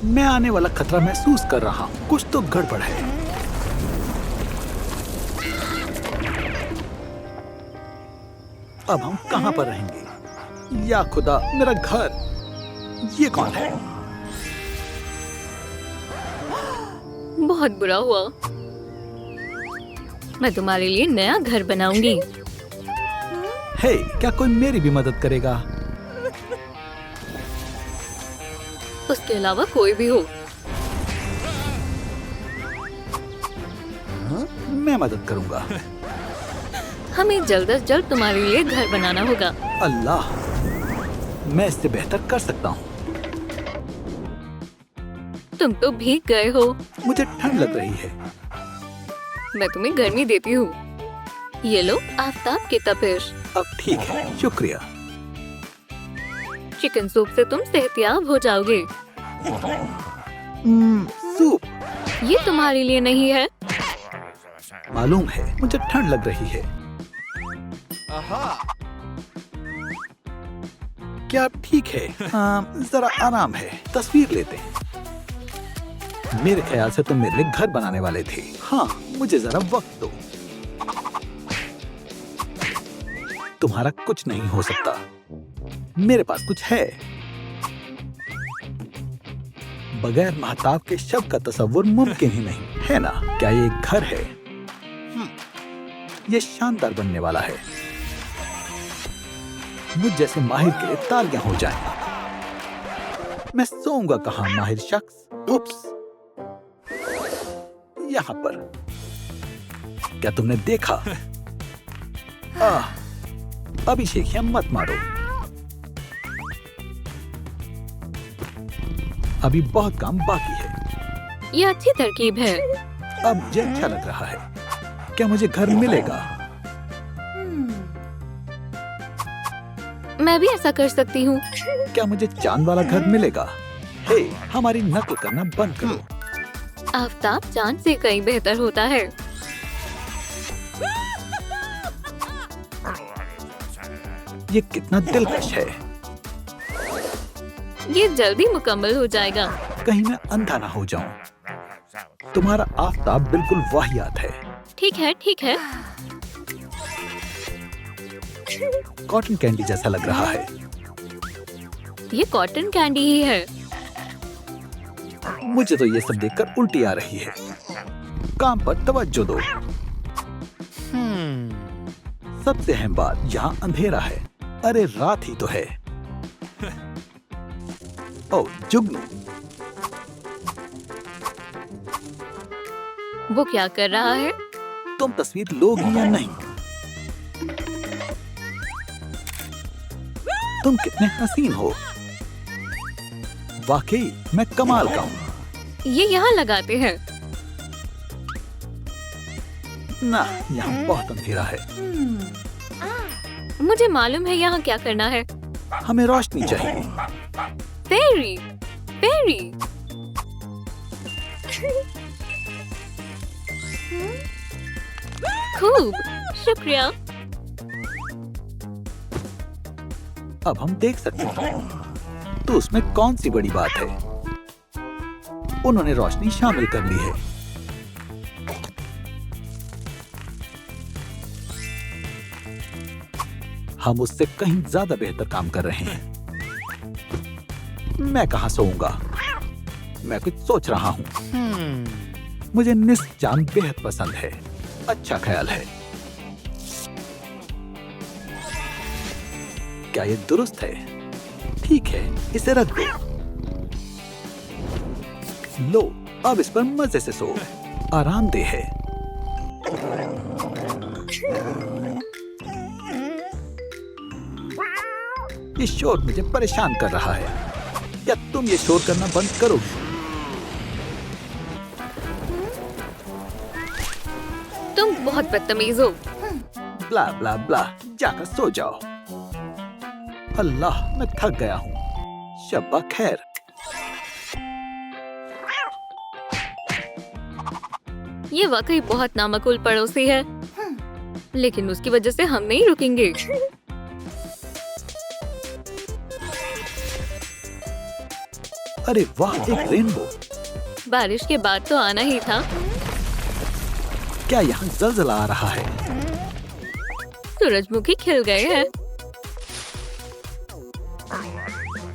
मैं आने वाला खतरा महसूस कर रहा हूँ। कुछ तो गड़बड़ है। अब हम कहाँ पर रहेंगे? या खुदा, मेरा घर! ये कौन है? बहुत बुरा हुआ। मैं तुम्हारे लिए नया घर बनाऊंगी। हे, क्या कोई मेरी भी मदद करेगा? उसके अलावा कोई भी हो। मैं मदद करूंगा। हमें जल्द से जल्द तुम्हारे लिए घर बनाना होगा। अल्लाह, मैं इससे बेहतर कर सकता हूँ। तुम तो भीग गए हो। मुझे ठंड लग रही है। मैं तुम्हें गर्मी देती हूँ। ये लो आफताब की तपिश। अब ठीक है, शुक्रिया। चिकन सूप से तुम सेहतियाब हो जाओगे। सूप? ये तुम्हारे लिए नहीं है। मालूम है, मुझे ठंड लग रही है। क्या अब ठीक है? जरा आराम है। तस्वीर लेते हैं। मेरे ख्याल से तुम मेरे लिए घर बनाने वाले थे। हाँ, मुझे जरा वक्त दो। तुम्हारा कुछ नहीं हो सकता। मेरे पास कुछ है। बगैर महताब के शब्द का तस्वुर मुमकिन ही नहीं है ना? क्या ये एक घर है? ये शानदार बनने वाला है। मुझ जैसे माहिर के लिए तालियां हो जाएं। मैं सोऊंगा कहाँ, माहिर शख्स? उप्स, यहाँ पर। क्या तुमने देखा? अभी शेखियां मत मारो। अभी बहुत काम बाकी है। ये अच्छी तरकीब है। अब मुझे अच्छा लग रहा है। क्या मुझे घर मिलेगा? मैं भी ऐसा कर सकती हूँ। क्या मुझे चांद वाला घर मिलेगा? हे, हमारी नकल करना बंद करो। आफताब चांद से कहीं बेहतर होता है। ये कितना दिलकश है। ये जल्दी मुकम्मल हो जाएगा। कहीं मैं अंधा ना हो जाऊं। तुम्हारा आफताब बिल्कुल वाहियात है। ठीक है, ठीक है। कॉटन कैंडी जैसा लग रहा है। ये कॉटन कैंडी ही है। मुझे तो ये सब देखकर उल्टी आ रही है। काम पर तवज्जो दो। सबसे अहम बात, यहाँ अंधेरा है। अरे रात ही तो है। ओह जुगनू, वो क्या कर रहा है? तुम तस्वीर लोगी या नहीं? तुम कितने हसीन हो। वाकई मैं कमाल का हूँ। ये यहाँ लगाते हैं। ना, यहाँ बहुत अंधेरा है। मुझे मालूम है यहाँ क्या करना है। हमें रोशनी चाहिए। फेरी, फेरी। खूब, शुक्रिया। अब हम देख सकते हैं। तो उसमें कौन सी बड़ी बात है? उन्होंने रोशनी शामिल कर ली है। हम उससे कहीं ज्यादा बेहतर काम कर रहे हैं। मैं कहाँ सोऊंगा? मैं कुछ सोच रहा हूँ। मुझे निस्फ चांद बेहद पसंद है। अच्छा ख्याल है। क्या ये दुरुस्त है? ठीक है, इसे रख दो। लो, अब इस पर मजे से सो। आरामदेह है। ये शोर मुझे परेशान कर रहा है। या तुम ये शोर करना बंद करोगे? तुम बहुत बदतमीज हो। ब्ला ब्ला ब्ला, जाकर सो जाओ। अल्लाह, मैं थक गया हूँ। शब्बा खैर। ये वाकई बहुत नामकुल पड़ोसी है, लेकिन उसकी वजह से हम नहीं रुकेंगे। अरे वाह, एक रेनबो। बारिश के बाद तो आना ही था। क्या यहाँ जलजला आ रहा है? सूरजमुखी खिल गए हैं।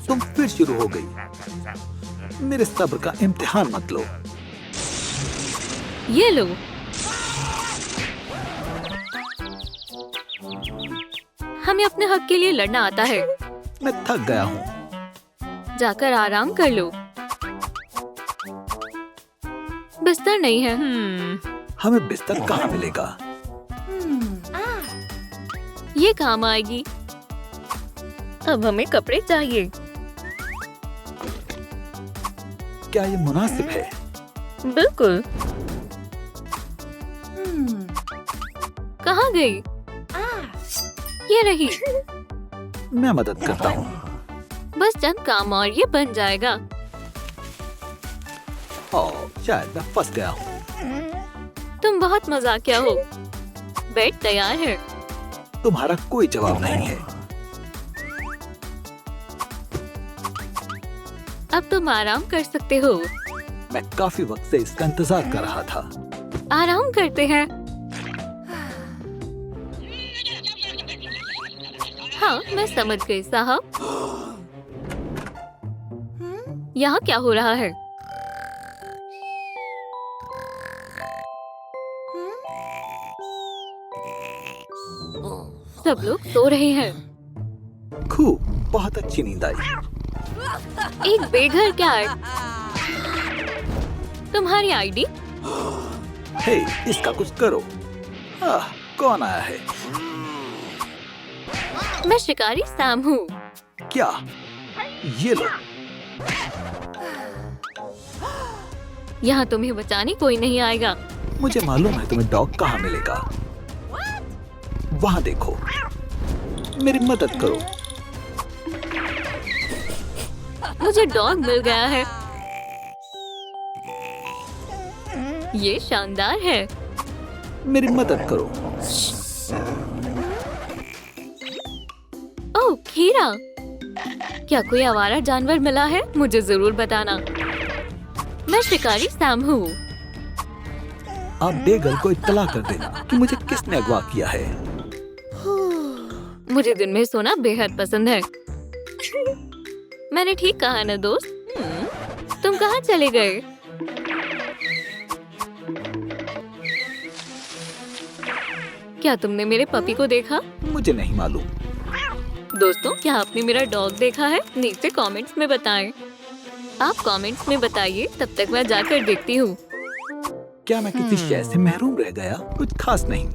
तुम फिर शुरू हो गई। मेरे सब्र का इम्तिहान मत लो। ये लो। हमें अपने हक के लिए लड़ना आता है। मैं थक गया हूँ। जाकर आराम कर लो। बिस्तर नहीं है। हमें बिस्तर कहाँ मिलेगा? ये काम आएगी। अब हमें कपड़े चाहिए। क्या ये मुनासिब है? बिल्कुल। कहाँ गई? ये रही। मैं मदद करता हूँ। बस चंद काम और ये बन जाएगा। ओह, शायद मैं फंस गया हूँ। तुम बहुत मजाकिया हो। बेड तैयार है। तुम्हारा कोई जवाब नहीं है। अब तुम आराम कर सकते हो। मैं काफी वक्त से इसका इंतजार कर रहा था। आराम करते हैं। हाँ, मैं समझ गई साहब। यहाँ क्या हो रहा है? सब लोग सो रहे हैं। खूब, बहुत अच्छी नींद आई। एक बेघर कैट। तुम्हारी आईडी? हे, इसका कुछ करो। कौन आया है? मैं शिकारी सैम हूँ। क्या? ये लो। यहाँ तुम्हें बचाने कोई नहीं आएगा। मुझे मालूम है तुम्हें डॉग कहाँ मिलेगा। वहाँ देखो। मेरी मदद करो। मुझे डॉग मिल गया है। ये शानदार है। मेरी मदद करो। ओह, खीरा। क्या कोई आवारा जानवर मिला है? मुझे जरूर बताना। मैं शिकारी सैम हूँ। आप बेगल को इत्तला कर देना कि मुझे किसने अगवा किया है। मुझे दिन में सोना बेहद पसंद है। मैंने ठीक कहा ना दोस्त? तुम कहाँ चले गए? क्या तुमने मेरे पपी को देखा? मुझे नहीं मालूम। दोस्तों, क्या आपने मेरा डॉग देखा है? नीचे कमेंट्स में बताएं। आप कमेंट्स में बताइए, तब तक मैं जाकर देखती हूँ। क्या मैं किसी शय से महरूम रह गया? कुछ खास नहीं।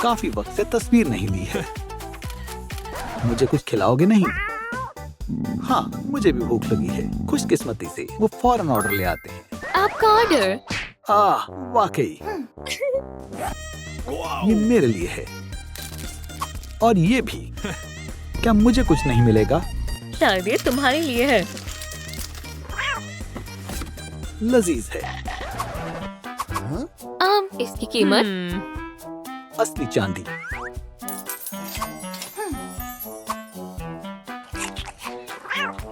काफी वक्त से तस्वीर नहीं ली है। मुझे कुछ खिलाओगे नहीं? हाँ, मुझे भी भूख लगी है। खुशकिस्मती से वो फौरन ऑर्डर ले आते हैं। आपका ऑर्डर? वाकई ये मेरे लिए है। और ये भी। क्या मुझे कुछ नहीं मिलेगा? शायद ये तुम्हारे लिए है। लजीज है। इसकी कीमत? असली चांदी।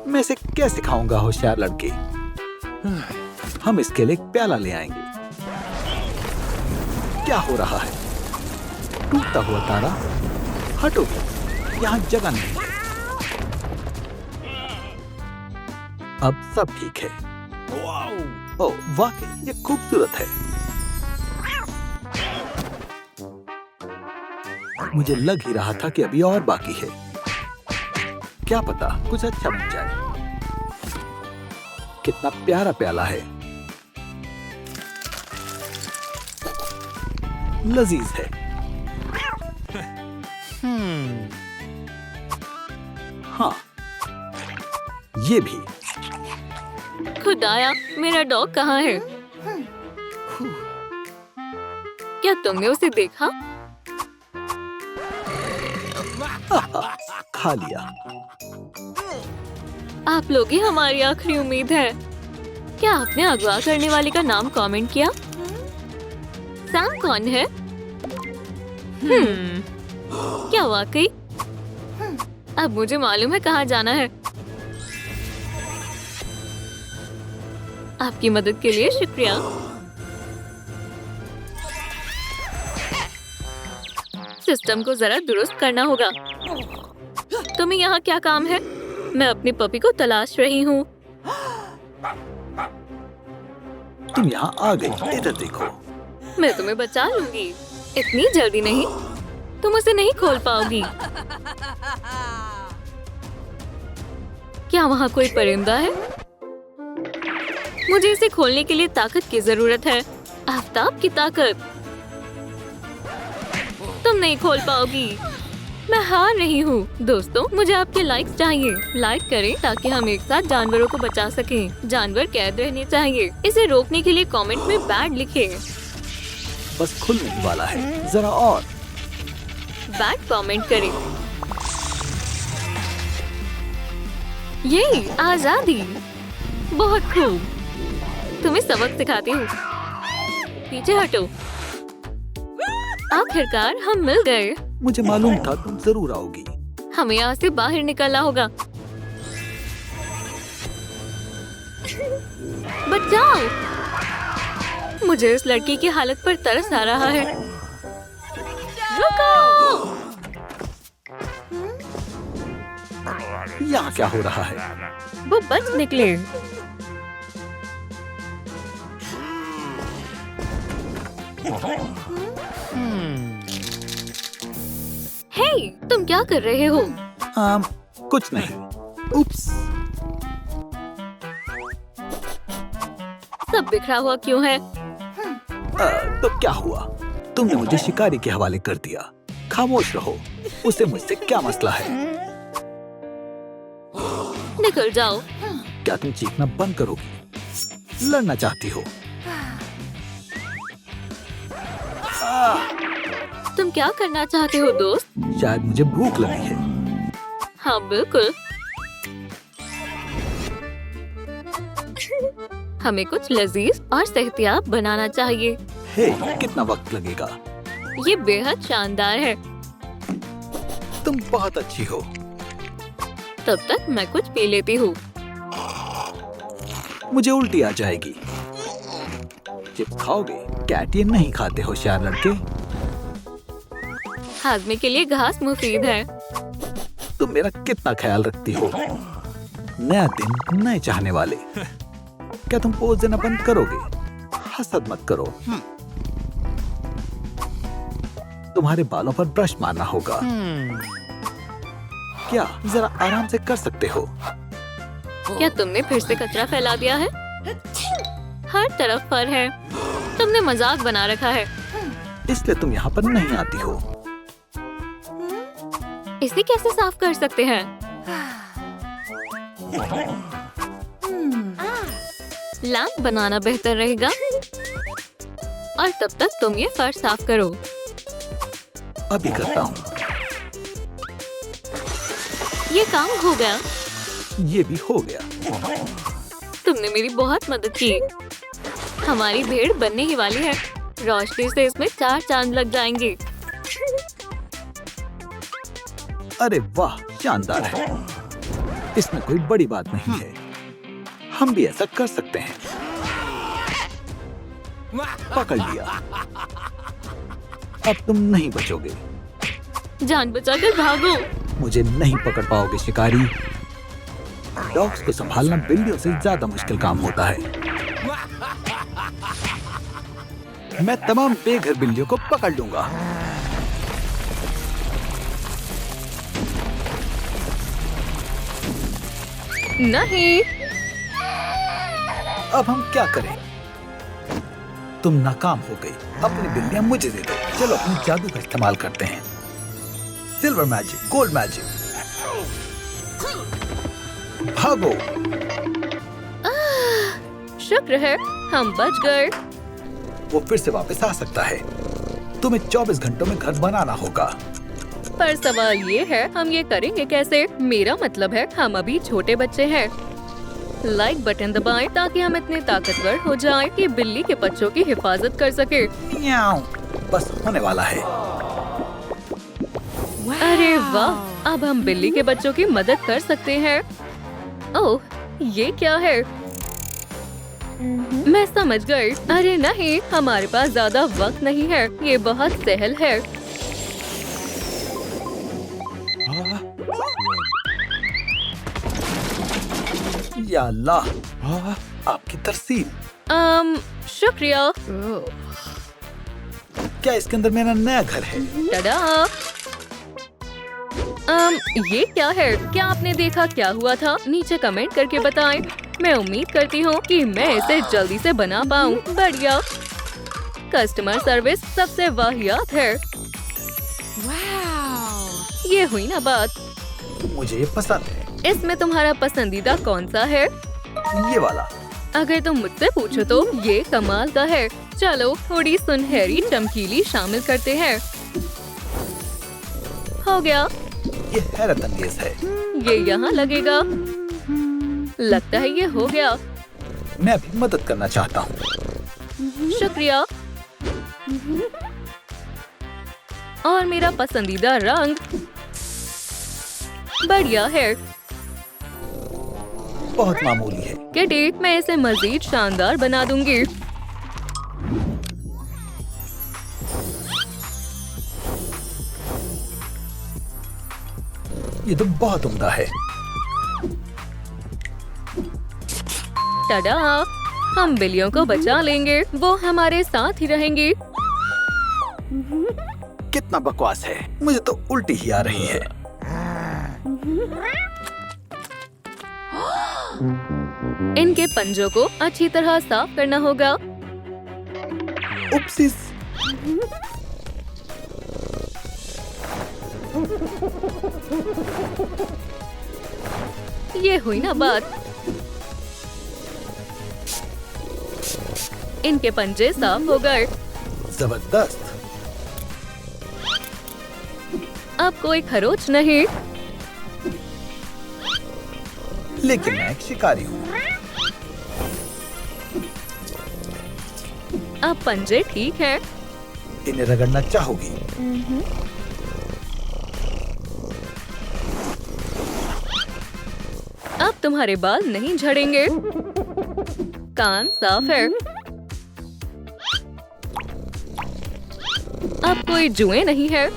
मैं इसे कैसे खाऊंगा होशियार लड़के। हम इसके लिए एक प्याला ले आएंगे। क्या हो रहा है? टूटता हुआ तारा। हटो, यहाँ जगह नहीं है। अब सब ठीक है। ओह, वाकई ये खूबसूरत है। मुझे लग ही रहा था कि अभी और बाकी है। क्या पता कुछ अच्छा बन जाए। कितना प्यारा प्याला है। लजीज है। हाँ, ये भी। खुदाया, मेरा डॉग कहाँ है? क्या तुमने उसे देखा? खा लिया। आप लोग ही हमारी आखिरी उम्मीद है। क्या आपने अगवा करने वाले का नाम कमेंट किया? सैम कौन है? क्या वाकई? अब मुझे मालूम है कहाँ जाना है। आपकी मदद के लिए शुक्रिया। सिस्टम को जरा दुरुस्त करना होगा। तुम्हें यहाँ क्या काम है? मैं अपनी पपी को तलाश रही हूँ। तुम यहाँ आ गई, इधर देखो। मैं तुम्हें बचा लूंगी। इतनी जल्दी नहीं, तुम उसे नहीं खोल पाओगी। क्या वहाँ कोई परिंदा है? मुझे इसे खोलने के लिए ताकत की जरूरत है। आफताब की ताकत। तुम नहीं खोल पाओगी। मैं हार रही हूँ। दोस्तों, मुझे आपके लाइक्स चाहिए। लाइक करें ताकि हम एक साथ जानवरों को बचा सकें। जानवर कैद रहने चाहिए। इसे रोकने के लिए कमेंट में बैड लिखें। बस खुलने ही वाला है, जरा और। बैड कमेंट करें। ये आजादी। बहुत खूब। तुम्हें सबक सिखाती हूँ। पीछे हटो। आखिरकार हम मिल गए। मुझे मालूम था तुम जरूर आओगी। हमें यहाँ से बाहर निकलना होगा। बचाओ! मुझे इस लड़की की हालत पर तरस आ रहा है। रुको! यहाँ क्या हो रहा है? वो बच निकले। हे, तुम क्या कर रहे हो? कुछ नहीं। उप्स। सब बिखरा हुआ क्यों है? तो क्या हुआ? तुमने मुझे शिकारी के हवाले कर दिया। खामोश रहो। उसे मुझसे क्या मसला है? निकल जाओ। क्या तुम चीखना बंद करोगी? लड़ना चाहती हो? तुम क्या करना चाहते हो दोस्त? शायद मुझे भूख लगी है। हाँ बिल्कुल। हमें कुछ लजीज और सेहतियाब बनाना चाहिए। हे, कितना वक्त लगेगा? ये बेहद शानदार है। तुम बहुत अच्छी हो। तब तक मैं कुछ पी लेती हूँ। मुझे उल्टी आ जाएगी। चिप्स खाओगे? कैट ये नहीं खाते होशियार लड़के। हाजमे के लिए घास मुफीद है। तुम मेरा कितना ख्याल रखती हो। नया दिन, नए चाहने वाले। क्या तुम पोज देना बंद करोगे? हसद मत करो। तुम्हारे बालों पर ब्रश मारना होगा। क्या जरा आराम से कर सकते हो? क्या तुमने फिर से कचरा फैला दिया है? हर तरफ फर है। तुमने मजाक बना रखा है। इसलिए तुम यहाँ पर नहीं आती हो। इसे कैसे साफ कर सकते हैं? लैंप बनाना बेहतर रहेगा। और तब तक तुम ये फर्श साफ करो। अभी करता हूँ। ये काम हो गया। ये भी हो गया। तुमने मेरी बहुत मदद की। हमारी भेड़ बनने ही वाली है। रोशनी से इसमें 4 चांद लग जाएंगे। अरे वाह, शानदार है। इसमें कोई बड़ी बात नहीं है। हम भी ऐसा कर सकते हैं। पकड़ लिया। अब तुम नहीं बचोगे। जान बचाकर भागो। मुझे नहीं पकड़ पाओगे शिकारी। डॉग्स को संभालना बिल्लियों से ज्यादा मुश्किल काम होता है। मैं तमाम बेघर बिल्लियों को पकड़ लूंगा। नहीं। अब हम क्या करें? तुम नाकाम हो गई। अपनी बिल्लियां मुझे दे दो। चलो अपने जादू का इस्तेमाल करते हैं। Silver magic, gold magic. भागो। शुक्र है हम बच गए। वो फिर से वापस आ सकता है। तुम्हें 24 घंटों में घर बनाना होगा। पर सवाल ये है, हम ये करेंगे कैसे? मेरा मतलब है, हम अभी छोटे बच्चे हैं। लाइक बटन दबाएं ताकि हम इतने ताकतवर हो जाएं कि बिल्ली के बच्चों की हिफाजत कर सके। बस होने वाला है। अरे वाह, अब हम बिल्ली के बच्चों की मदद कर सकते हैं। ओह, ये क्या है? मैं समझ गई। अरे नहीं, हमारे पास ज्यादा वक्त नहीं है। ये बहुत सहल है। या अल्लाह, आपकी तरसील। शुक्रिया। क्या इसके अंदर मेरा नया घर है? टडा। ये क्या है? क्या आपने देखा क्या हुआ था? नीचे कमेंट करके बताएं। मैं उम्मीद करती हूँ कि मैं इसे जल्दी से बना पाऊँ। बढ़िया। कस्टमर सर्विस सबसे वाहियात है। ये हुई ना बात। मुझे ये पसंद है। इसमें तुम्हारा पसंदीदा कौन सा है? ये वाला। अगर तुम मुझसे पूछो तो ये कमाल का है। चलो थोड़ी सुनहरी चमकीली शामिल करते हैं। हो गया। ये हैरत अंगेज है। ये यहाँ लगेगा। लगता है ये हो गया। मैं भी मदद करना चाहता हूँ। शुक्रिया। और मेरा पसंदीदा रंग बढ़िया है। बहुत मामूली है। किटी, मैं इसे मजीद शानदार बना दूंगी। ये तो बहुत उम्दा है। टडा, हम बिल्लियों को बचा लेंगे। वो हमारे साथ ही रहेंगी। कितना बकवास है। मुझे तो उल्टी ही आ रही है। इनके पंजों को अच्छी तरह साफ करना होगा। उपसिस। ये हुई ना बात। इनके पंजे साफ हो गए। जबरदस्त। अब कोई खरोच नहीं। लेकिन मैं एक शिकारी हूँ। अब पंजे ठीक हैं। इन्हें रगड़ना चाहोगी? अब तुम्हारे बाल नहीं झड़ेंगे। कान साफ है। अब कोई जुएं नहीं है।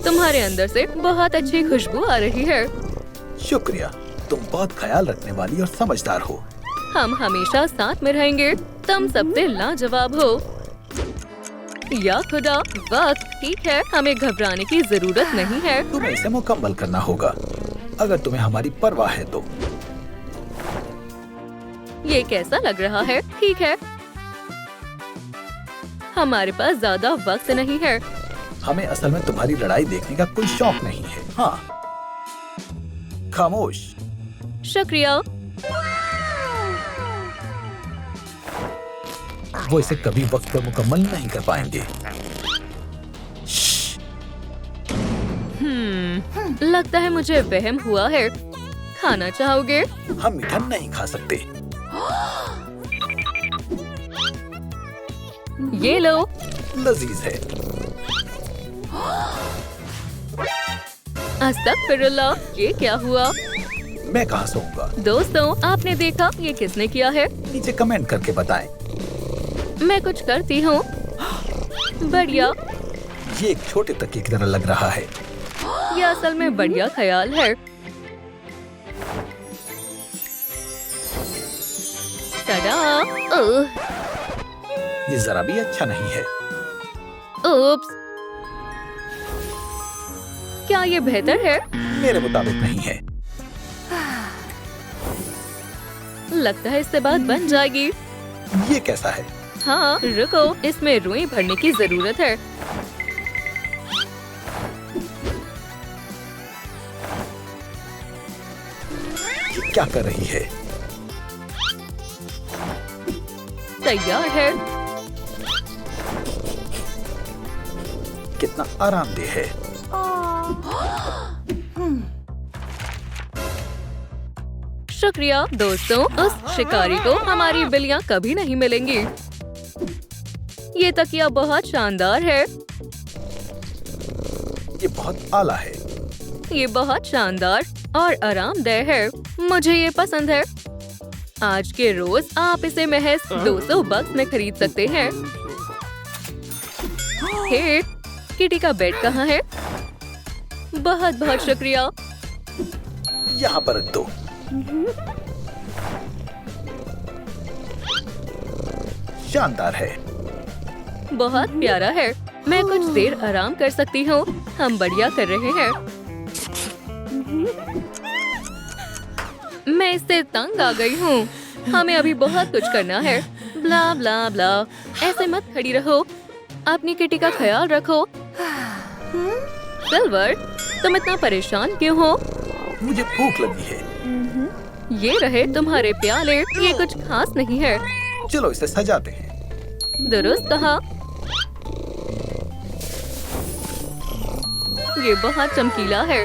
तुम्हारे अंदर से बहुत अच्छी खुशबू आ रही है। शुक्रिया। तुम बहुत ख्याल रखने वाली और समझदार हो। हम हमेशा साथ में रहेंगे। तुम सबसे लाजवाब हो। या खुदा, वक्त ठीक है। हमें घबराने की जरूरत नहीं है। तुम्हें इसे मुकम्मल करना होगा अगर तुम्हें हमारी परवाह है तो। ये कैसा लग रहा है? ठीक है। हमारे पास ज्यादा वक्त नहीं है। हमें असल में तुम्हारी लड़ाई देखने का कोई शौक नहीं है। हाँ, खामोश। शुक्रिया। वो इसे कभी वक्त पर मुकम्मल नहीं कर पाएंगे। लगता है मुझे वहम हुआ है। खाना चाहोगे? हम मीठा नहीं खा सकते। ये लो। लजीज है। अस्तगफिरुल्लाह, ये क्या हुआ? मैं कहाँ सोऊंगा? दोस्तों, आपने देखा ये किसने किया है? नीचे कमेंट करके बताएं। मैं कुछ करती हूँ। बढ़िया। ये एक छोटे तकिए की तरह लग रहा है। ये असल में बढ़िया ख्याल है। टडा। ये जरा भी अच्छा नहीं है। उप्स। क्या ये बेहतर है? मेरे मुताबिक नहीं है। लगता है इससे बात बन जाएगी। ये कैसा है? हाँ, रुको, इसमें रुई भरने की जरूरत है। ये क्या कर रही है? तैयार है। कितना आरामदेह है। शुक्रिया दोस्तों। उस शिकारी को हमारी बिल्लियाँ कभी नहीं मिलेंगी। ये तकिया बहुत शानदार है। ये बहुत आला है। ये बहुत शानदार और आरामदेह है। मुझे ये पसंद है। आज के रोज आप इसे महज 200 बक्स में खरीद सकते हैं। हे, किटी का बेड कहाँ है? बहुत बहुत शुक्रिया। यहाँ पर रख दो। शानदार है। बहुत प्यारा है। मैं कुछ देर आराम कर सकती हूँ। हम बढ़िया कर रहे हैं। मैं इससे तंग आ गई हूँ। हमें अभी बहुत कुछ करना है। ब्ला ब्ला ब्ला। ऐसे मत खड़ी रहो। अपनी किटी का ख्याल रखो। सिल्वर, तुम इतना परेशान क्यों हो? मुझे भूख लगी है। ये रहे तुम्हारे प्याले। ये कुछ खास नहीं है। चलो इसे सजाते हैं। दुरुस्त कहा। ये बहुत चमकीला है।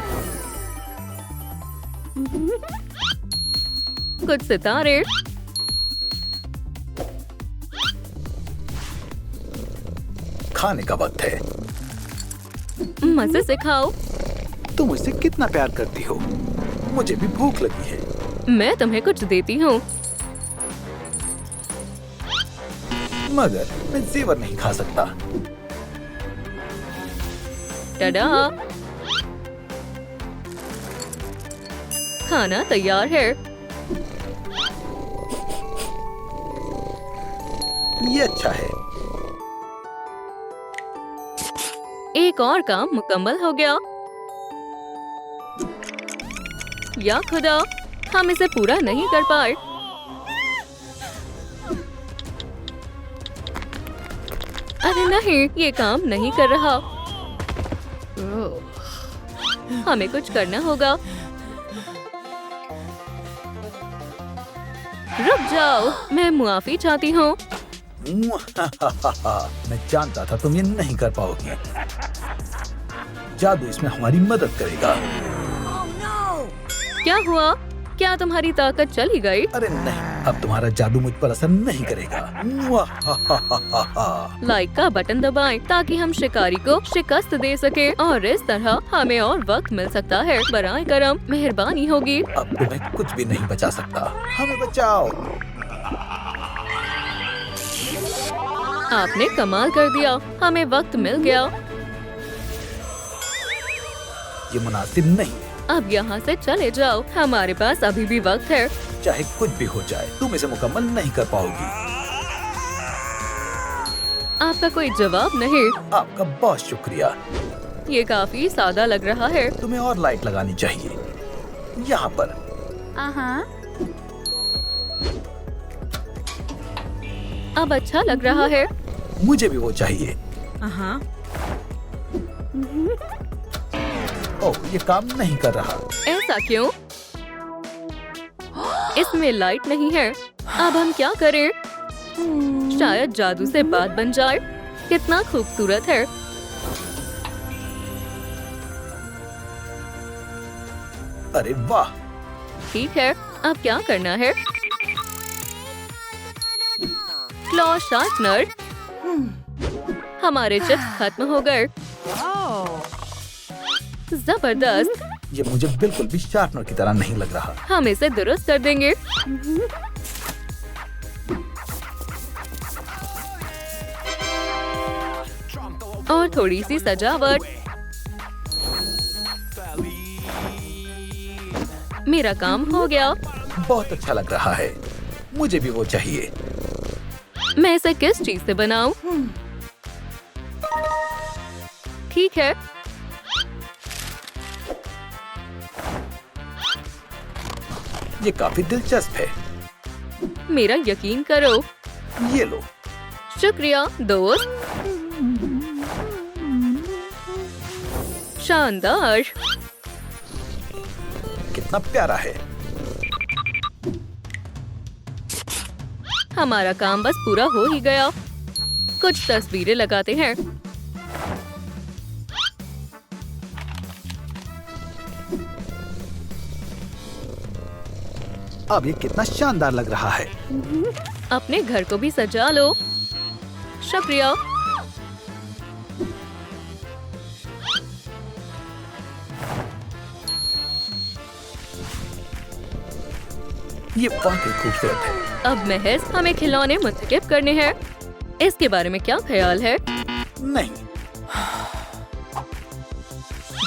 कुछ सितारे। खाने का वक्त है। मजे से खाओ। तुम मुझसे कितना प्यार करती हो। मुझे भी भूख लगी है। मैं तुम्हें कुछ देती हूँ। मगर मैं जेवर नहीं खा सकता। टडा, खाना तैयार है। ये अच्छा है। एक और काम मुकम्मल हो गया। या खुदा, हम इसे पूरा नहीं कर पाए। अरे नहीं, ये काम नहीं कर रहा। हमें कुछ करना होगा। रुक जाओ, मैं मुआफी चाहती हूँ। मैं जानता था तुम ये नहीं कर पाओगी। जादू इसमें हमारी मदद करेगा। क्या हुआ? क्या तुम्हारी ताकत चली गई? अरे नहीं, अब तुम्हारा जादू मुझ पर असर नहीं करेगा। लाइक का बटन दबाएं ताकि हम शिकारी को शिकस्त दे सके और इस तरह हमें और वक्त मिल सकता है। बराए करम, मेहरबानी होगी। अब तुम्हें कुछ भी नहीं बचा सकता। हमें बचाओ। आपने कमाल कर दिया। हमें वक्त मिल गया। ये मुनासिब नहीं। अब यहाँ से चले जाओ। हमारे पास अभी भी वक्त है। चाहे कुछ भी हो जाए, तुम इसे मुकम्मल नहीं कर पाओगी। आपका कोई जवाब नहीं। आपका बहुत शुक्रिया। ये काफी सादा लग रहा है। तुम्हें और लाइट लगानी चाहिए। यहाँ पर। अब अच्छा लग रहा है। मुझे भी वो चाहिए। ओह, ये काम नहीं कर रहा। ऐसा क्यों? इसमें लाइट नहीं है। अब हम क्या करें? शायद जादू से बात बन जाए। कितना खूबसूरत है। अरे वाह। ठीक है, अब क्या करना है? Claw sharpener. हमारे चिप्स खत्म हो गए। जबरदस्त। ये मुझे बिल्कुल भी शार्पनर की तरह नहीं लग रहा। हम इसे दुरुस्त कर देंगे। और थोड़ी सी सजावट। मेरा काम हो गया। बहुत अच्छा लग रहा है। मुझे भी वो चाहिए। मैं इसे किस चीज से बनाऊं? ठीक है। ये काफी दिलचस्प है। मेरा यकीन करो। ये लो। शुक्रिया दोस्त। शानदार। कितना प्यारा है। हमारा काम बस पूरा हो ही गया। कुछ तस्वीरें लगाते हैं। अब ये कितना शानदार लग रहा है। अपने घर को भी सजा लो। शुक्रिया। ये वाकई खूबसूरत है। अब महज हमें खिलौने मुंतखब करने हैं। इसके बारे में क्या ख्याल है? नहीं,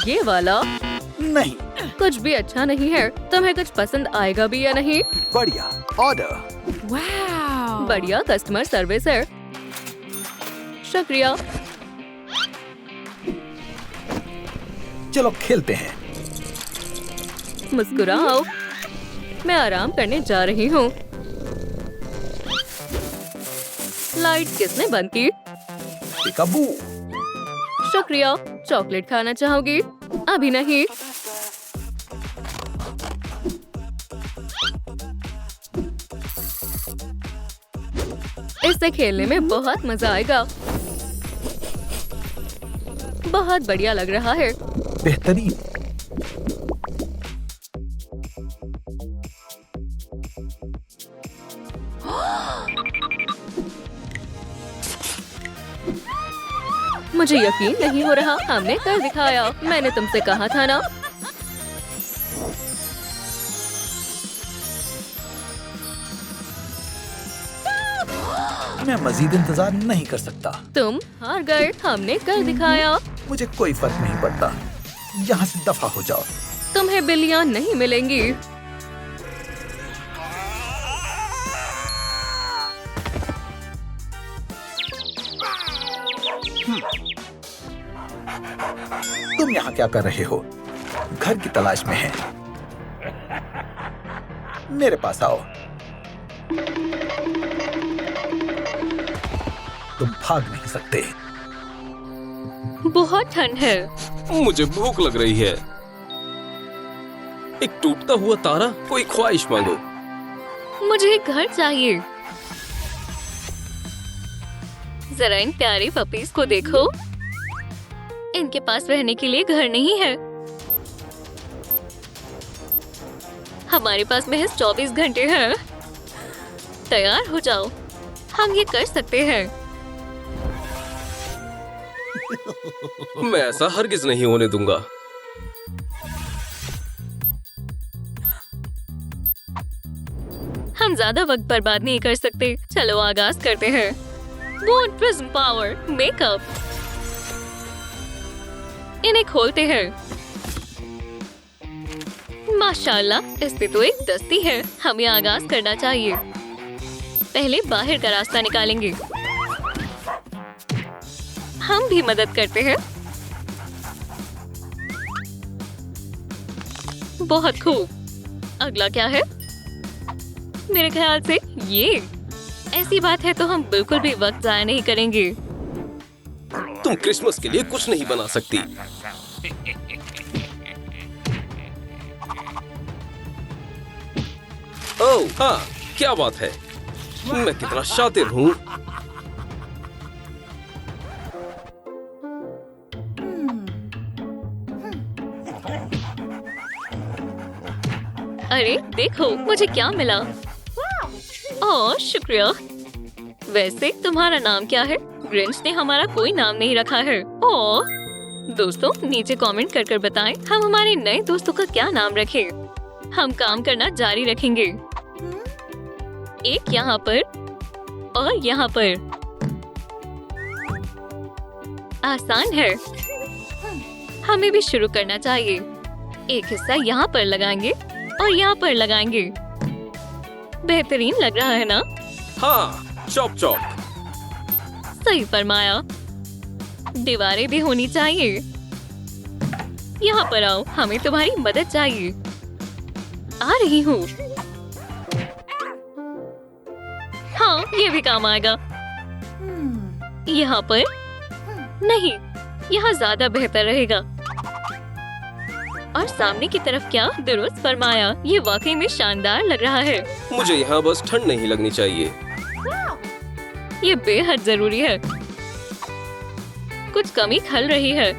ये वाला नहीं, कुछ भी अच्छा नहीं है। तुम्हें कुछ पसंद आएगा भी या नहीं? बढ़िया ऑर्डर। बढ़िया कस्टमर सर्विस है। शुक्रिया। चलो खेलते हैं। मुस्कुराओ। मैं आराम करने जा रही हूँ। लाइट किसने बंद की? पिकाबू। शुक्रिया। चॉकलेट खाना चाहोगी? अभी नहीं। इससे खेलने में बहुत मजा आएगा। बहुत बढ़िया लग रहा है। बेहतरीन। मुझे यकीन नहीं हो रहा, हमने कर दिखाया। मैंने तुमसे कहा था ना। मैं मजीद इंतजार नहीं कर सकता। तुम हार गए। हमने कर दिखाया। मुझे कोई फर्क नहीं पड़ता। यहाँ से दफा हो जाओ। तुम्हें बिल्लियाँ नहीं मिलेंगी। तुम यहाँ क्या कर रहे हो? घर की तलाश में है। मेरे पास आओ। तुम भाग नहीं सकते। बहुत ठंड है। मुझे भूख लग रही है। एक टूटता हुआ तारा, कोई ख्वाहिश मांगो। मुझे एक घर चाहिए। जरा इन प्यारे पपीज को देखो। इनके पास रहने के लिए घर नहीं है। हमारे पास महज 24 घंटे हैं। तैयार हो जाओ, हम ये कर सकते हैं। मैं ऐसा हरगिज नहीं होने दूंगा। हम ज्यादा वक्त बर्बाद नहीं कर सकते। चलो आगाज करते हैं। Moon prism power makeup. इन्हें खोलते हैं। माशाल्लाह, इस पे तो एक दस्ती है। हमें आगाज करना चाहिए। पहले बाहर का रास्ता निकालेंगे। हम भी मदद करते हैं। बहुत खूब। अगला क्या है? मेरे ख्याल से ये। ऐसी बात है तो हम बिल्कुल भी वक्त जाया नहीं करेंगे। तुम क्रिसमस के लिए कुछ नहीं बना सकती। ओह हाँ, क्या बात है। मैं कितना शातिर हूँ। अरे देखो, मुझे क्या मिला। ओह शुक्रिया। वैसे तुम्हारा नाम क्या है? ग्रिंच ने हमारा कोई नाम नहीं रखा है। ओह दोस्तों, नीचे कमेंट कर कर बताएं हम हमारे नए दोस्तों का क्या नाम रखें। हम काम करना जारी रखेंगे। एक यहाँ पर और यहाँ पर। आसान है। हमें भी शुरू करना चाहिए। एक हिस्सा यहाँ पर लगाएंगे और यहाँ पर लगाएंगे। बेहतरीन लग रहा है ना? हाँ, चॉप चॉप। सही फरमाया। दीवारें भी होनी चाहिए। यहाँ पर आओ, हमें तुम्हारी मदद चाहिए। आ रही हूँ। हाँ, ये भी काम आएगा। यहाँ पर नहीं, यहाँ ज्यादा बेहतर रहेगा। और सामने की तरफ क्या? दुरुस्त फरमाया। ये वाकई में शानदार लग रहा है। मुझे यहाँ बस ठंड नहीं लगनी चाहिए। ये बेहद जरूरी है। कुछ कमी खल रही है।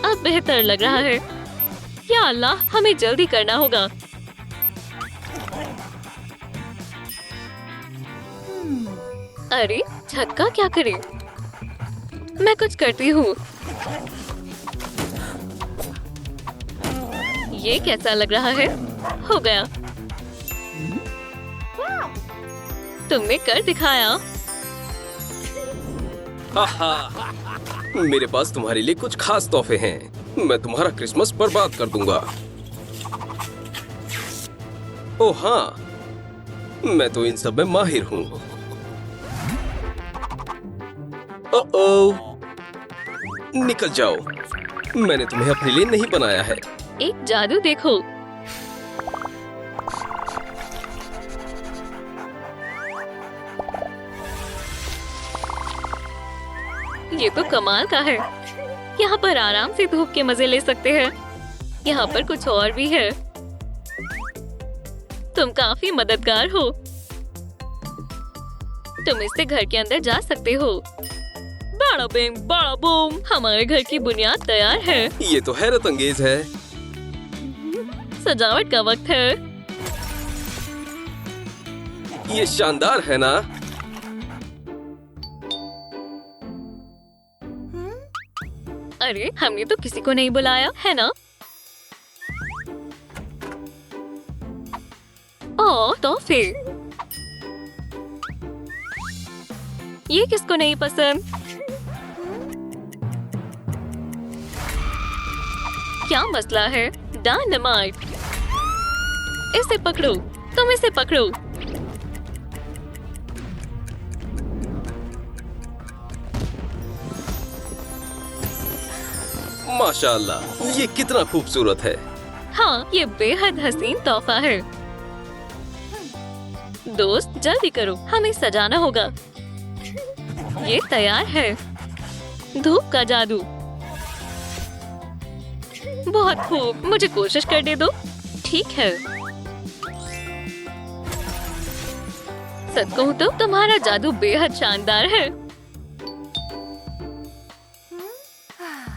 अब बेहतर लग रहा है। या अल्लाह, हमें जल्दी करना होगा। अरे छत का क्या करें? मैं कुछ करती हूँ। ये कैसा लग रहा है? हो गया। तुमने कर दिखाया। हाहा, मेरे पास तुम्हारे लिए कुछ खास तोहफे हैं। मैं तुम्हारा क्रिसमस बर्बाद कर दूंगा। ओह हाँ, मैं तो इन सब में माहिर हूँ। ओह, निकल जाओ। मैंने तुम्हें अपने लिए नहीं बनाया है। एक जादू देखो। ये तो कमाल का है। यहाँ पर आराम से धूप के मजे ले सकते हैं। यहाँ पर कुछ और भी है। तुम काफी मददगार हो। तुम इससे घर के अंदर जा सकते हो। बड़ा बिंग बड़ा बूम, हमारे घर की बुनियाद तैयार है। ये तो हैरत अंगेज है। सजावट का वक्त है। ये शानदार है ना? अरे हमने तो किसी को नहीं बुलाया है ना? ओह तोहफे। ये किसको नहीं पसंद? क्या मसला है? डायनामाइट। इसे पकड़ो। तुम इसे पकड़ो। माशाअल्लाह, ये कितना खूबसूरत है। हाँ, ये बेहद हसीन तोहफा है। दोस्त जल्दी करो, हमें सजाना होगा। ये तैयार है। धूप का जादू। बहुत खूब, मुझे कोशिश कर दे दो। ठीक है। सच कहूँ तो तुम्हारा जादू बेहद शानदार है।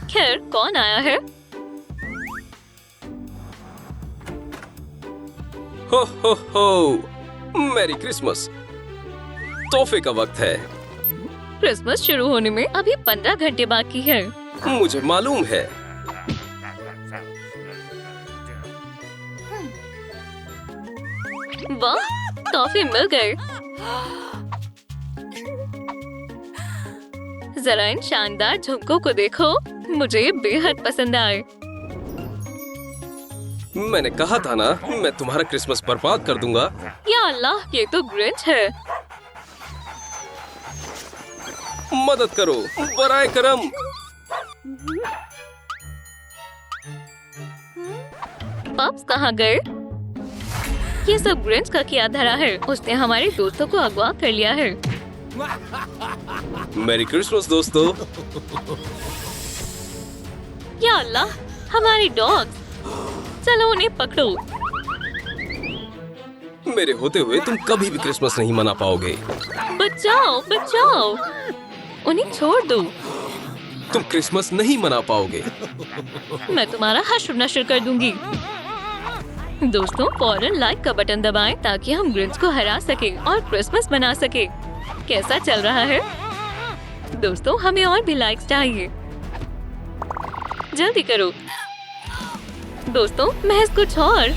खैर, कौन आया है? हो, मैरी क्रिसमस। तोहफे का वक्त है। क्रिसमस शुरू होने में अभी 15 घंटे बाकी है। मुझे मालूम है। वाह, तोहफे मिल गए। जरा इन शानदार झुमकों को देखो। मुझे ये बेहद पसंद आए। मैंने कहा था ना, मैं तुम्हारा क्रिसमस बर्बाद कर दूंगा। या अल्लाह, ये तो ग्रिंच है। मदद करो, बराए करम। पप्स कहाँ गए? ये सब ग्रिंच का किया धरा है। उसने हमारे दोस्तों को अगवा कर लिया है। मैरी क्रिसमस दोस्तों। या अल्लाह, हमारी डॉग्स। चलो उन्हें पकड़ो। मेरे होते हुए तुम कभी भी क्रिसमस नहीं मना पाओगे। बचाओ बचाओ, उन्हें छोड़ दो। तुम क्रिसमस नहीं मना पाओगे। मैं तुम्हारा हश्र नश्र कर दूंगी। दोस्तों, फौरन लाइक का बटन दबाएं ताकि हम ग्रिंच को हरा सके और क्रिसमस मना सके। कैसा चल रहा है? दोस्तों, हमें और भी लाइक्स चाहिए। जल्दी करो। दोस्तों, महज कुछ और।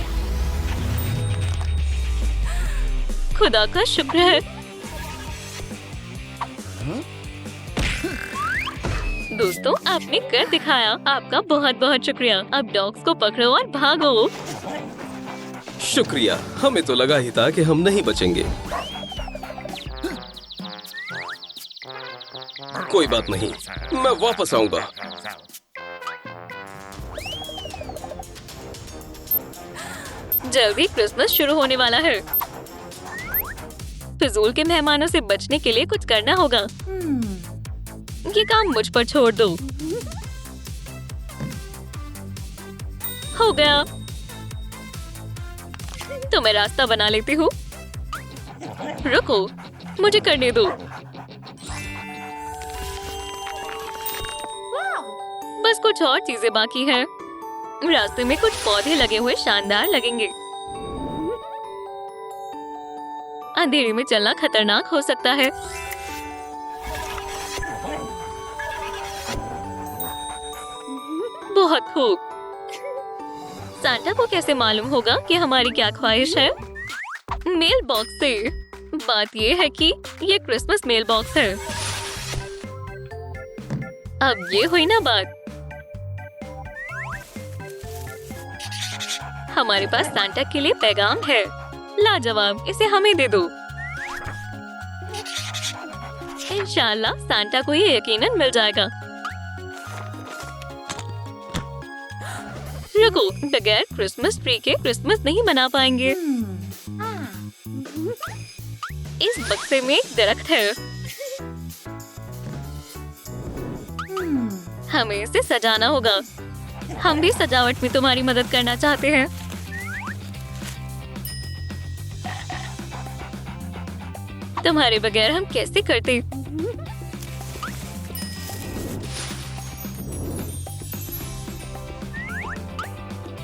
खुदा का शुक्र है। दोस्तों, आपने कर दिखाया। आपका बहुत बहुत शुक्रिया। अब डॉग्स को पकड़ो और भागो। शुक्रिया, हमें तो लगा ही था कि हम नहीं बचेंगे। कोई बात नहीं, मैं वापस आऊंगा। जल्दी क्रिसमस शुरू होने वाला है। फिजूल के मेहमानों से बचने के लिए कुछ करना होगा। ये काम मुझ पर छोड़ दो। हो गया। तो मैं रास्ता बना लेती हूँ। रुको, मुझे करने दो। बस कुछ और चीजें बाकी हैं। रास्ते में कुछ पौधे लगे हुए शानदार लगेंगे। अंधेरे में चलना खतरनाक हो सकता है। बहुत खूब। सांता को कैसे मालूम होगा कि हमारी क्या ख्वाहिश है? मेल बॉक्स से। बात ये है कि ये क्रिसमस मेल बॉक्स है। अब ये हुई ना बात। हमारे पास सांता के लिए पैगाम है। लाजवाब, इसे हमें दे दो। इंशाल्लाह सांता को ये यकीनन मिल जाएगा। रुको, बगैर क्रिसमस ट्री के क्रिसमस नहीं मना पाएंगे। इस बक्से में एक दरख्त है। हमें इसे सजाना होगा। हम भी सजावट में तुम्हारी मदद करना चाहते हैं। तुम्हारे बगैर हम कैसे करते?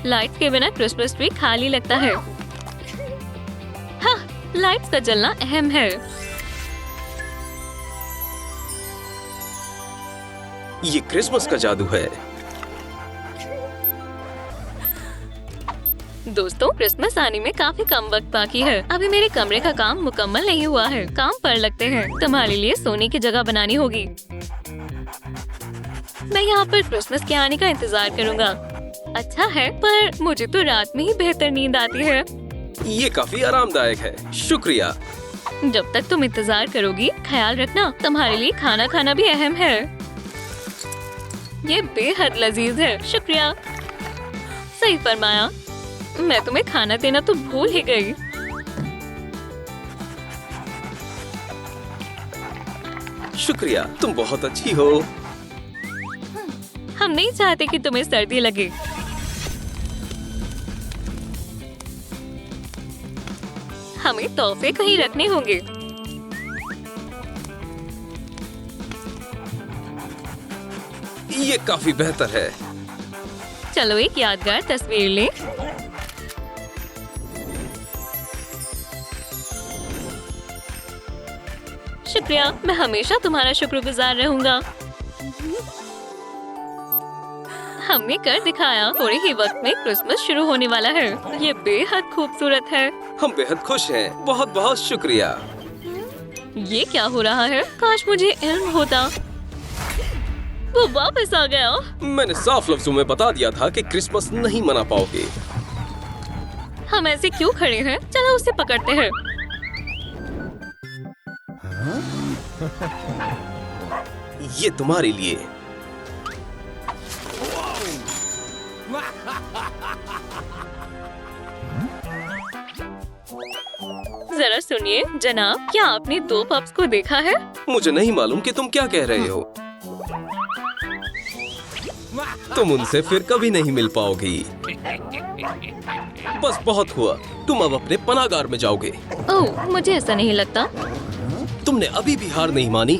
लाइट्स के बिना क्रिसमस ट्री खाली लगता है। हाँ, लाइट्स का जलना अहम है। ये क्रिसमस का जादू है। दोस्तों, क्रिसमस आने में काफी कम वक्त बाकी है। अभी मेरे कमरे का काम मुकम्मल नहीं हुआ है। काम पर लगते हैं। तुम्हारे लिए सोने की जगह बनानी होगी। मैं यहाँ पर क्रिसमस के आने का इंतजार करूँगा। अच्छा है, पर मुझे तो रात में ही बेहतर नींद आती है। ये काफी आरामदायक है। शुक्रिया। जब तक तुम इंतजार करोगी, ख्याल रखना तुम्हारे लिए खाना खाना भी अहम है। ये बेहद लजीज है। शुक्रिया। सही फरमाया। मैं तुम्हें खाना देना तो भूल ही गई। शुक्रिया, तुम बहुत अच्छी हो। हम नहीं चाहते कि तुम्हें सर्दी लगे। हमें तोहफे कहीं रखने होंगे। ये काफी बेहतर है। चलो एक यादगार तस्वीर लें। शुक्रिया, मैं हमेशा तुम्हारा शुक्रगुजार रहूंगा। हमने कर दिखाया। थोड़े ही वक्त में क्रिसमस शुरू होने वाला है। ये बेहद खूबसूरत है। हम बेहद खुश हैं। बहुत बहुत शुक्रिया। ये क्या हो रहा है? काश मुझे इल्म होता। वो वापस आ गया। मैंने साफ लफ्जों में बता दिया था कि क्रिसमस नहीं मना पाओगे। हम ऐसे क्यों खड़े हैं? चलो उसे पकड़ते हैं। ये तुम्हारे लिए। जरा सुनिए जनाब, क्या आपने 2 पप्स को देखा है? मुझे नहीं मालूम कि तुम क्या कह रहे हो। तुम उनसे फिर कभी नहीं मिल पाओगी। बस बहुत हुआ। तुम अब अपने पनाहगार में जाओगे। ओह, मुझे ऐसा नहीं लगता। तुमने अभी भी हार नहीं मानी।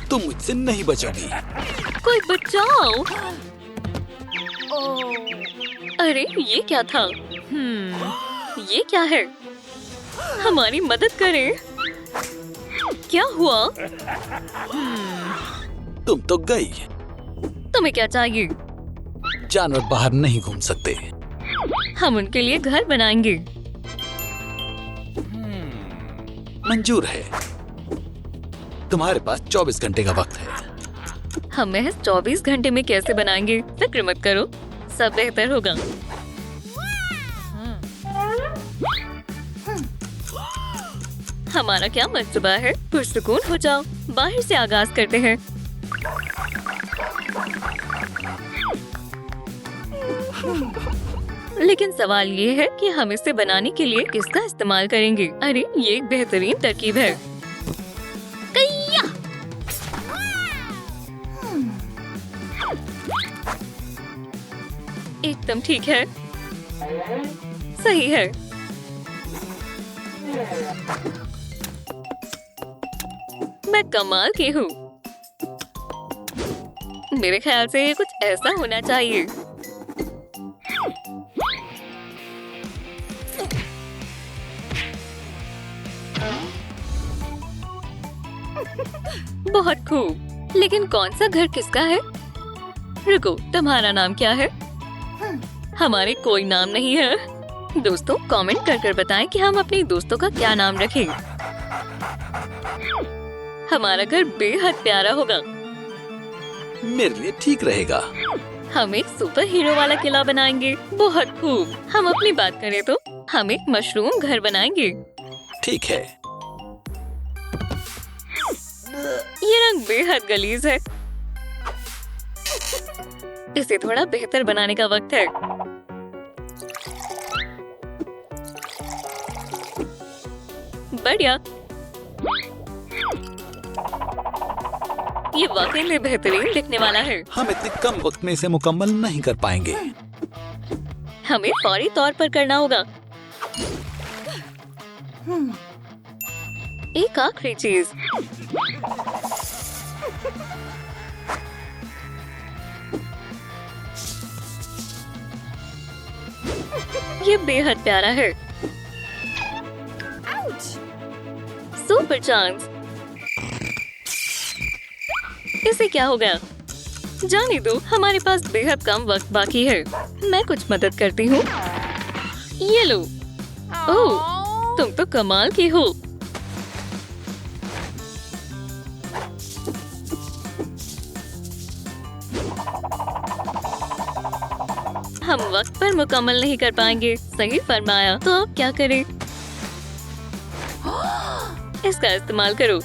तुम मुझसे नहीं बचोगी। कोई बचाओ। अरे ये क्या था? ये क्या है? हमारी मदद करें। क्या हुआ? तुम तो गई। तुम्हें क्या चाहिए? जानवर बाहर नहीं घूम सकते। हम उनके लिए घर बनाएंगे। मंजूर है। तुम्हारे पास 24 घंटे का वक्त है। हम महज 24 घंटे में कैसे बनाएंगे? फिक्र मत करो, सब बेहतर होगा। हमारा क्या मंसूबा है? पुरसुकून हो जाओ। बाहर से आगाज करते हैं। लेकिन सवाल ये है कि हम इसे बनाने के लिए किसका इस्तेमाल करेंगे? अरे ये एक बेहतरीन तरकीब है। कैया! एकदम ठीक है। सही है। मैं कमाल की हूँ। मेरे ख्याल से ये कुछ ऐसा होना चाहिए। बहुत खूब। लेकिन कौन सा घर किसका है? रुको, तुम्हारा नाम क्या है? हमारे कोई नाम नहीं है। दोस्तों कमेंट कर बताएं कि हम अपने दोस्तों का क्या नाम रखें। हमारा घर बेहद प्यारा होगा। मेरे लिए ठीक रहेगा। हम एक सुपर हीरो वाला किला बनाएंगे। बहुत खूब। हम अपनी बात करें तो हम एक मशरूम घर बनाएंगे। ठीक है। ये रंग बेहद गलीज है। इसे थोड़ा बेहतर बनाने का वक्त है। बढ़िया। ये वाकई में बेहतरीन दिखने वाला है। हम इतने कम वक्त में इसे मुकम्मल नहीं कर पाएंगे। हमें फौरी तौर पर करना होगा। एक आखिरी चीज। ये बेहद प्यारा है। Super chance. इसे क्या हो गया? जाने दो, हमारे पास बेहद कम वक्त बाकी है। मैं कुछ मदद करती हूँ। ये लो। ओह, तुम तो कमाल की हो। हम वक्त पर मुकम्मल नहीं कर पाएंगे। सही फरमाया। तो अब क्या करें? इसका इस्तेमाल करो।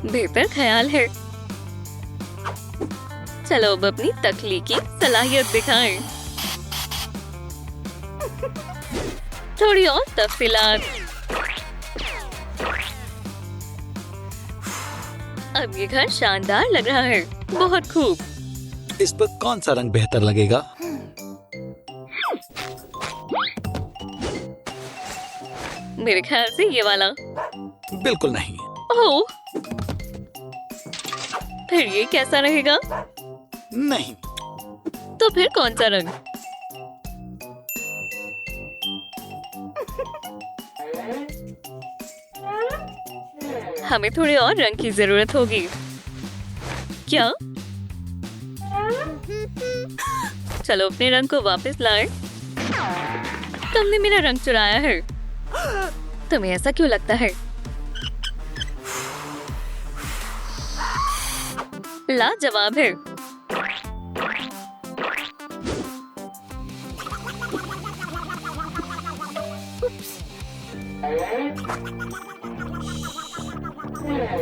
बेहतर ख्याल है। चलो अब अपनी तख्लीकी सलाहियत दिखाएं। थोड़ी और तफसीलात। अब ये घर शानदार लग रहा है। बहुत खूब। इस पर कौन सा रंग बेहतर लगेगा? मेरे ख्याल से ये वाला। बिल्कुल नहीं। ओह, फिर ये कैसा रहेगा? नहीं। तो फिर कौन सा रंग? हमें थोड़े और रंग की जरूरत होगी। क्या? चलो अपने रंग को वापस लाएं। तुमने मेरा रंग चुराया है। तुम्हें ऐसा क्यों लगता है? लाजवाब है।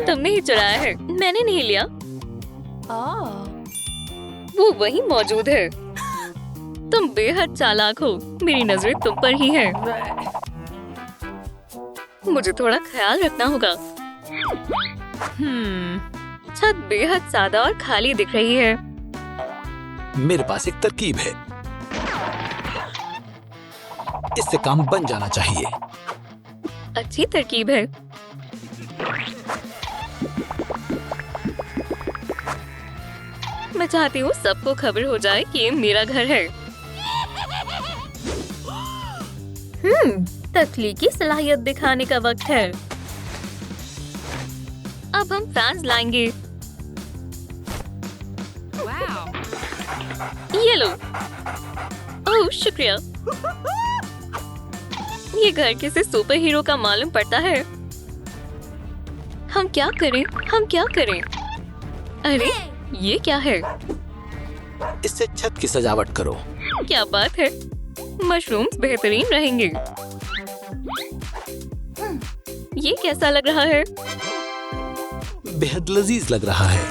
तुमने ही चुराया है, मैंने नहीं लिया। वो वहीं मौजूद है। तुम बेहद चालाक हो। मेरी नजरें तुम पर ही हैं। मुझे थोड़ा ख्याल रखना होगा। छत बेहद सादा और खाली दिख रही है। मेरे पास एक तरकीब है। इससे काम बन जाना चाहिए। अच्छी तरकीब है। मैं चाहती हूँ सबको खबर हो जाए कि ये मेरा घर है। तख्लीकी सलाहियत दिखाने का वक्त है। अब हम फैंस लाएंगे। ये लो। ओह शुक्रिया। ये घर किसी सुपर हीरो का मालूम पड़ता है। हम क्या करें? हम क्या करें? अरे ये क्या है? इससे छत की सजावट करो। क्या बात है। मशरूम्स बेहतरीन रहेंगे। ये कैसा लग रहा है? बेहद लजीज लग रहा है।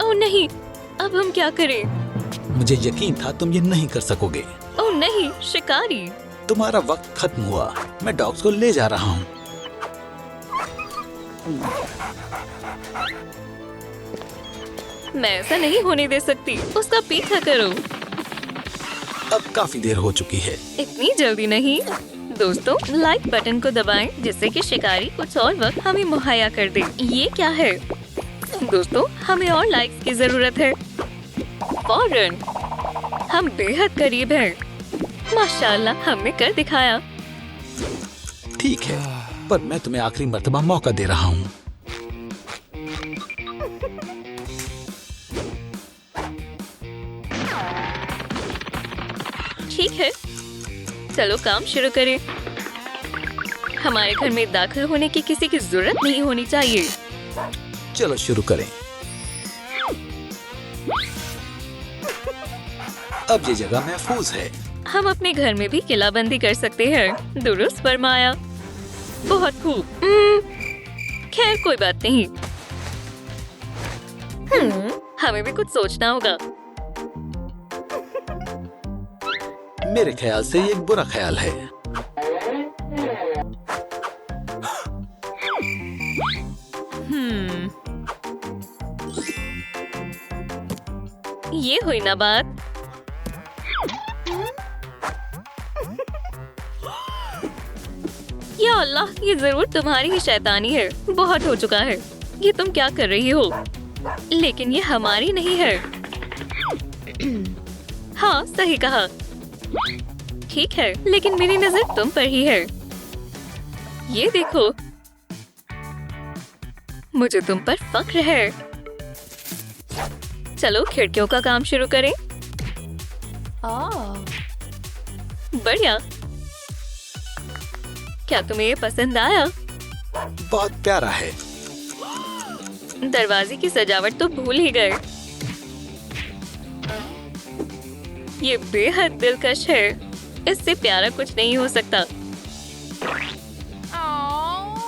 ओह नहीं, अब हम क्या करें? मुझे यकीन था तुम ये नहीं कर सकोगे। ओह नहीं, शिकारी। तुम्हारा वक्त खत्म हुआ। मैं डॉग्स को ले जा रहा हूँ। मैं ऐसा नहीं होने दे सकती। उसका पीछा करो। अब काफी देर हो चुकी है। इतनी जल्दी नहीं। दोस्तों लाइक बटन को दबाएं जिससे कि शिकारी कुछ और वक्त हमें मुहैया कर दे। ये क्या है? दोस्तों हमें और लाइक्स की जरूरत है। फौरन। हम बेहद करीब हैं। माशाल्लाह हमने कर दिखाया। ठीक है, पर मैं तुम्हें आखिरी मर्तबा मौका दे रहा हूँ। ठीक है, चलो काम शुरू करें। हमारे घर में दाखिल होने की किसी की जरूरत नहीं होनी चाहिए। चलो शुरू करें। अब ये जगह महफूज है। हम अपने घर में भी किलाबंदी कर सकते हैं। दुरुस्त फरमाया। बहुत खूब। खैर कोई बात नहीं। हमें भी कुछ सोचना होगा। मेरे ख्याल से ये एक बुरा ख्याल है। ये हुई ना बात। या अल्लाह, ये जरूर तुम्हारी ही शैतानी है। बहुत हो चुका है। ये तुम क्या कर रही हो? लेकिन ये हमारी नहीं है। हाँ, सही कहा। ठीक है, लेकिन मेरी नजर तुम पर ही है। ये देखो, मुझे तुम पर फख्र है। चलो खिड़कियों का काम शुरू करें। बढ़िया। क्या तुम्हें ये पसंद आया? बहुत प्यारा है। दरवाजे की सजावट तो भूल ही गए। ये बेहद दिलकश है। इससे प्यारा कुछ नहीं हो सकता।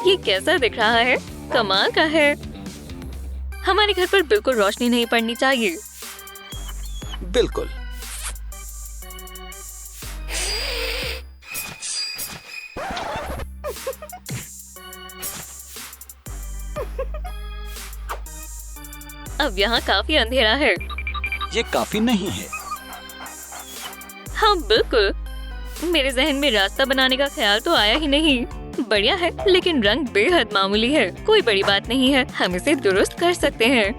ये कैसा दिख रहा है? कमाल का है। हमारे घर पर बिल्कुल रोशनी नहीं पड़नी चाहिए। बिल्कुल। अब यहाँ काफी अंधेरा है। ये काफी नहीं है। हाँ बिल्कुल। मेरे जहन में रास्ता बनाने का ख्याल तो आया ही नहीं। बढ़िया है, लेकिन रंग बेहद मामूली है। कोई बड़ी बात नहीं है, हम इसे दुरुस्त कर सकते हैं।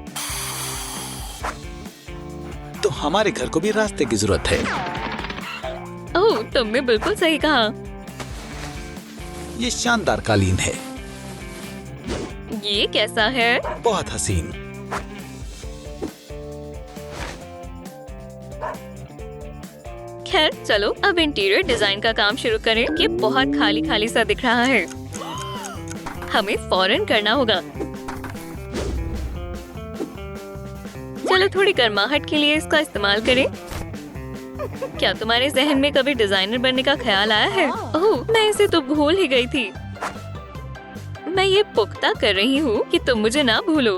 तो हमारे घर को भी रास्ते की जरूरत है। ओह, तुमने बिल्कुल सही कहा। ये शानदार कालीन है। ये कैसा है? बहुत हसीन। खैर चलो अब इंटीरियर डिजाइन का काम शुरू करें। ये बहुत खाली खाली सा दिख रहा है। हमें फौरन करना होगा। चलो थोड़ी गर्माहट के लिए इसका इस्तेमाल करें। क्या तुम्हारे जहन में कभी डिजाइनर बनने का ख्याल आया है? ओह, मैं इसे तो भूल ही गई थी। मैं ये पुख्ता कर रही हूँ कि तुम मुझे ना भूलो।